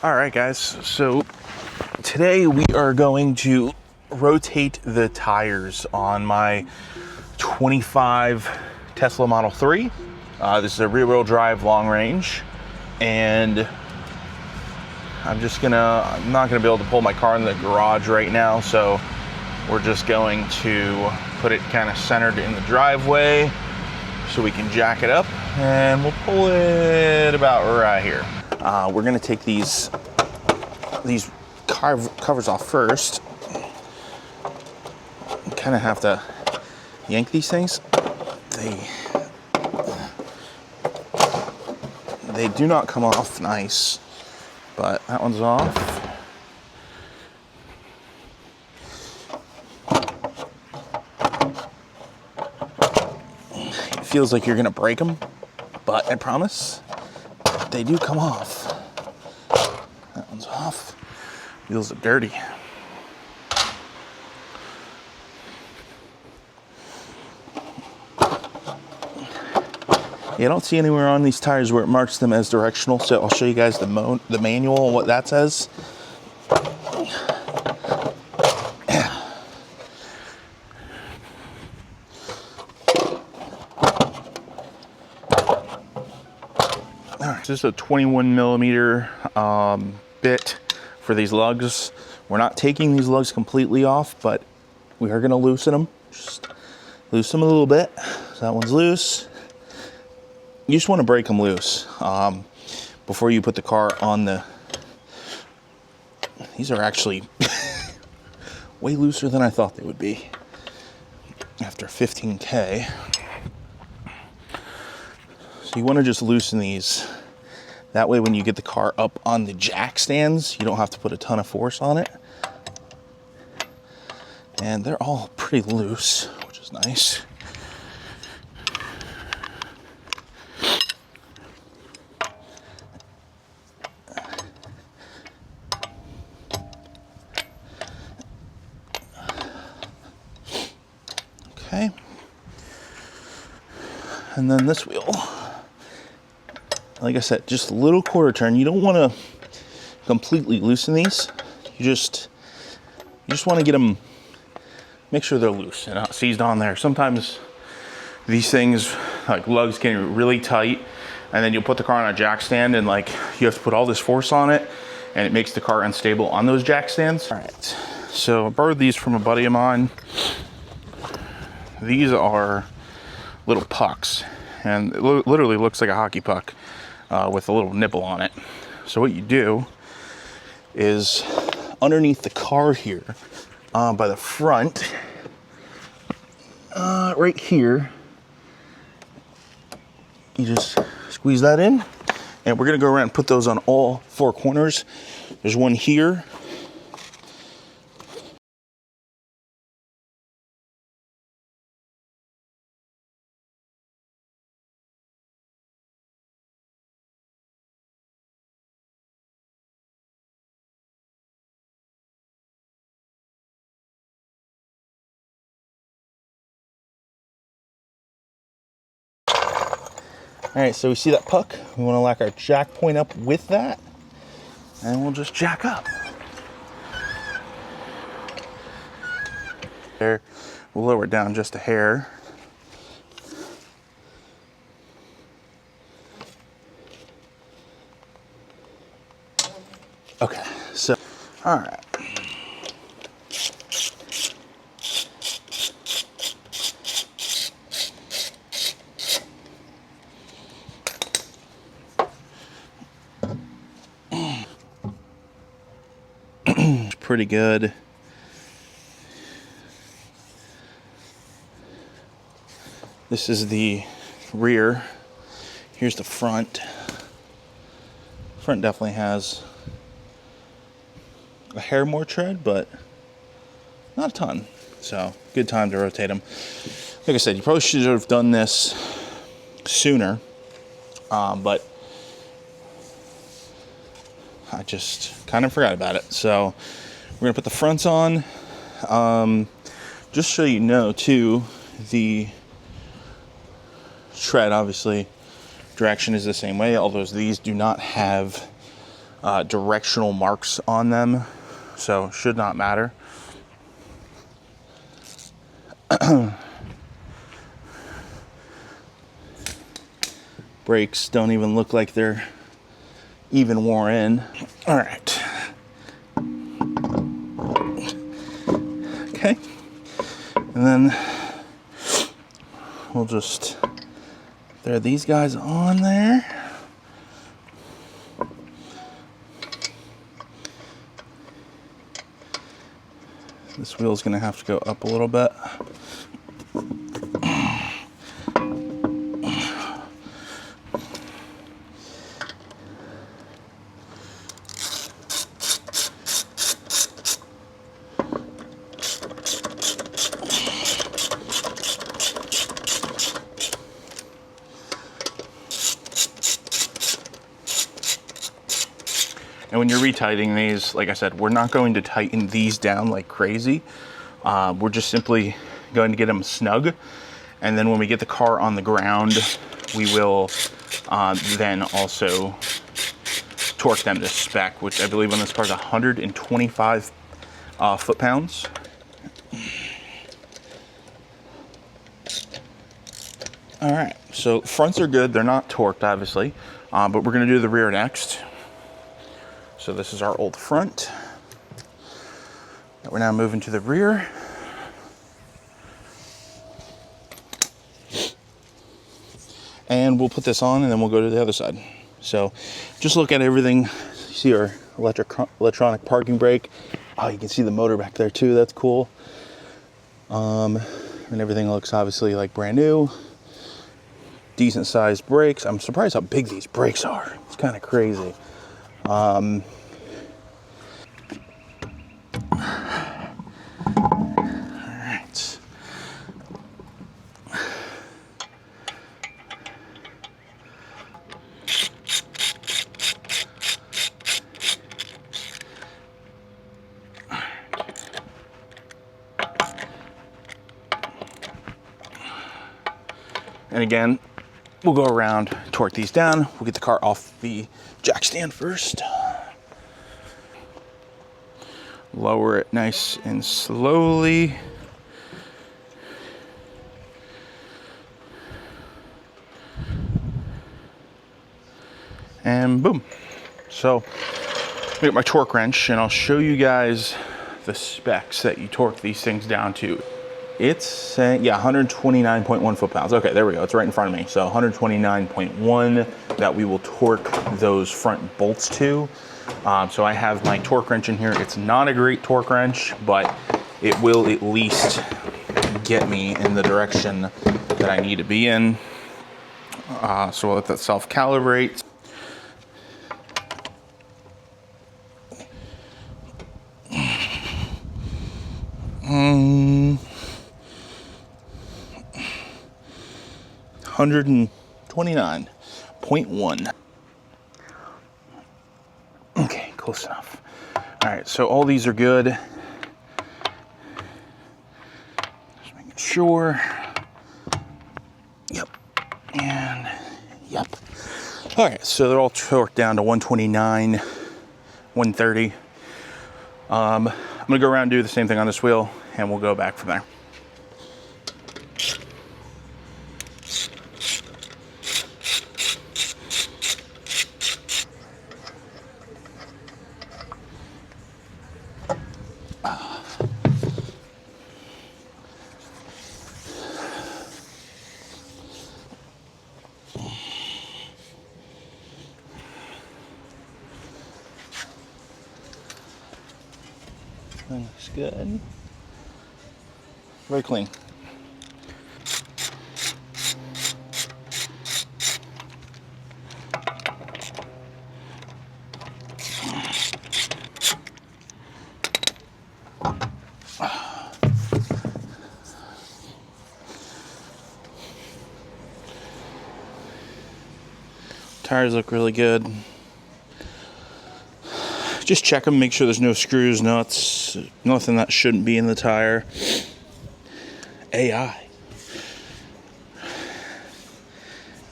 All right, guys, so today we are going to rotate the tires on my 25 Tesla Model 3. This is a rear-wheel drive long range, and I'm not gonna be able to pull my car in the garage right now, so we're just going to put it kind of centered in the driveway so we can jack it up, and we'll pull it about right here. We're gonna take these covers off first. You kind of have to yank these things. They do not come off nice, but that one's off. It feels like you're gonna break them, but I promise they do come off. That one's off. Wheels are dirty. You don't see anywhere on these tires where it marks them as directional, so I'll show you guys the manual and what that says. This is a 21 millimeter bit for these lugs. We're not taking these lugs completely off, but we are gonna loosen them. Just loosen them a little bit. So that one's loose. You just wanna break them loose before you put the car on the... These are actually way looser than I thought they would be after 15K. So you wanna just loosen these. That way when you get the car up on the jack stands, you don't have to put a ton of force on it. And they're all pretty loose, which is nice. Okay. And then this wheel. Like I said, just a little quarter turn. You don't want to completely loosen these. You just want to get them, make sure they're loose and not seized on there. Sometimes these things, like lugs, can get really tight, and then you'll put the car on a jack stand and like you have to put all this force on it, and it makes the car unstable on those jack stands. All right, so I borrowed these from a buddy of mine. These are little pucks, and it literally looks like a hockey puck. With a little nipple on it. So what you do is underneath the car here, by the front, right here, you just squeeze that in, and we're gonna go around and put those on all four corners. There's one here. All right, so we see that puck. We want to lock our jack point up with that, and we'll just jack up. There, we'll lower it down just a hair. Okay, so, all right. Pretty good. This is the rear. Here's the front. Front definitely has a hair more tread, but not a ton. So good time to rotate them. Like I said, you probably should have done this sooner, but I just kind of forgot about it. So we're gonna put the fronts on. Just so you know too, the tread obviously direction is the same way, although these do not have directional marks on them, so should not matter. Brakes don't even look like they're even wore in. All right. Okay. And then we'll just throw these guys on there. This wheel's gonna have to go up a little bit. And when you're retightening these, like I said, we're not going to tighten these down like crazy. We're just simply going to get them snug. And then when we get the car on the ground, we will then also torque them to spec, which I believe on this car is 125 foot-pounds. All right, so fronts are good. They're not torqued, obviously, but we're gonna do the rear next. So this is our old front. We're now moving to the rear. And we'll put this on and then we'll go to the other side. So just look at everything. You see our electronic parking brake. Oh, you can see the motor back there too. That's cool. And everything looks obviously like brand new. Decent sized brakes. I'm surprised how big these brakes are. It's kind of crazy. All right. And again, we'll go around, torque these down. We'll get the car off the jack stand first. Lower it nice and slowly. And boom. So I get my torque wrench and I'll show you guys the specs that you torque these things down to. It's saying, yeah, 129.1 foot-pounds. Okay, there we go. It's right in front of me. So 129.1 that we will torque those front bolts to. So I have my torque wrench in here. It's not a great torque wrench, but it will at least get me in the direction that I need to be in. So we'll let that self-calibrate. Mm. 129.1. Okay, close enough. All right, so all these are good. Just making sure. Yep, and yep. All right, so they're all torqued down to 129, 130. I'm gonna go around and do the same thing on this wheel, and we'll go back from there. Looks good. Very clean. Tires look really good. Just check them, make sure there's no screws, nuts, nothing that shouldn't be in the tire. AI.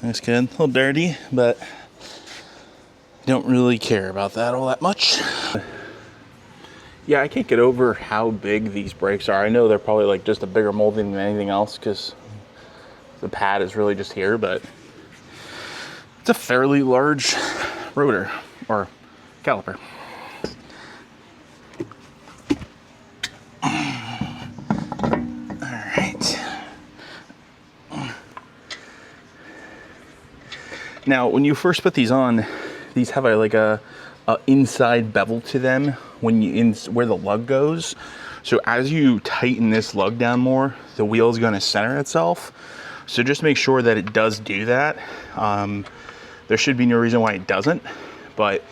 That's good. A little dirty, but don't really care about that all that much. Yeah, I can't get over how big these brakes are. I know they're probably like just a bigger molding than anything else because the pad is really just here, but it's a fairly large rotor or caliper. Now, when you first put these on, these have a inside bevel to them where the lug goes. So as you tighten this lug down more, the wheel is going to center itself. So just make sure that it does do that. There should be no reason why it doesn't, but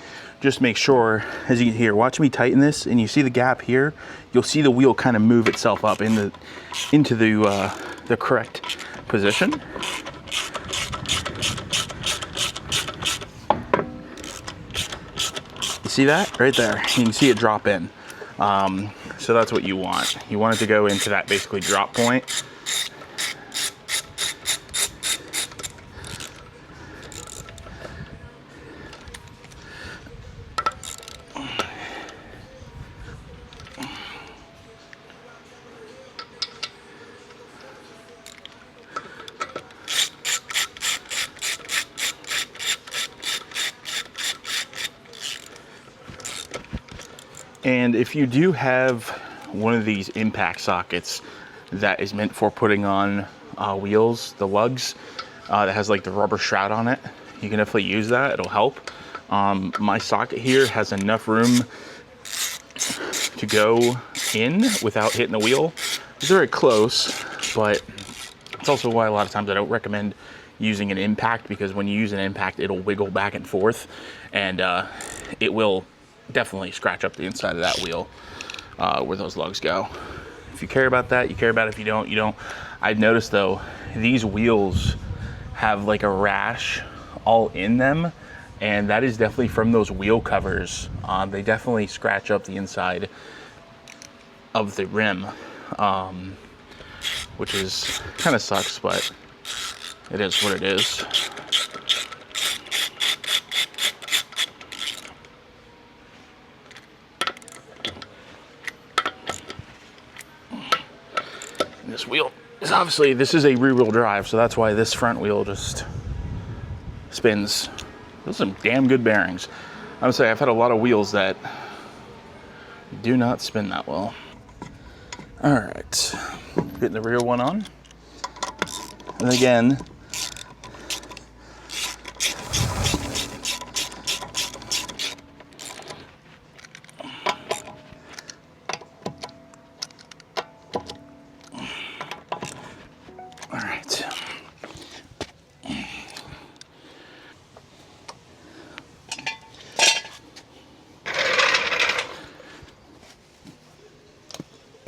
just make sure, as you can hear, watch me tighten this, and you see the gap here, you'll see the wheel kind of move itself up into the correct position. See that right there? You can see it drop in. So that's what you want. You want it to go into that basically drop point. And if you do have one of these impact sockets that is meant for putting on wheels, the lugs, that has like the rubber shroud on it, you can definitely use that. It'll help. My socket here has enough room to go in without hitting the wheel. It's very close, but it's also why a lot of times I don't recommend using an impact, because when you use an impact, it'll wiggle back and forth, and it will definitely scratch up the inside of that wheel where those lugs go. If you care about that, you care about it. If you don't, you don't. I've noticed though, these wheels have like a rash all in them, and that is definitely from those wheel covers. They definitely scratch up the inside of the rim, which is kind of sucks, but it is what it is. This wheel is obviously, this is a rear-wheel drive, so that's why this front wheel just spins. Those are some damn good bearings. I would say I've had a lot of wheels that do not spin that well. All right, getting the rear one on. And again,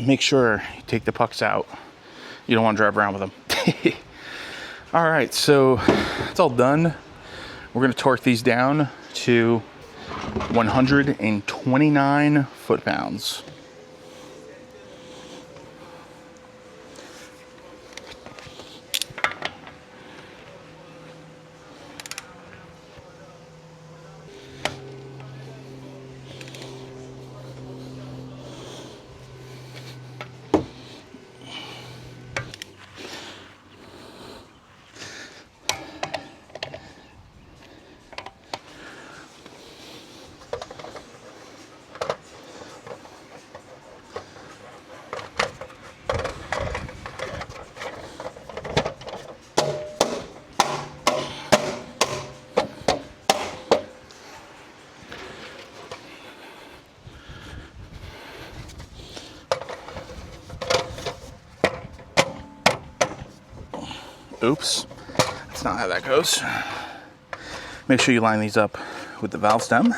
make sure you take the pucks out. You don't want to drive around with them. All right, so it's all done. We're going to torque these down to 129 foot-pounds. Oops, that's not how that goes. Make sure you line these up with the valve stem.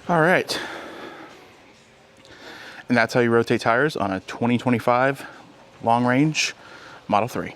All right. And that's how you rotate tires on a 2025 long range Model 3.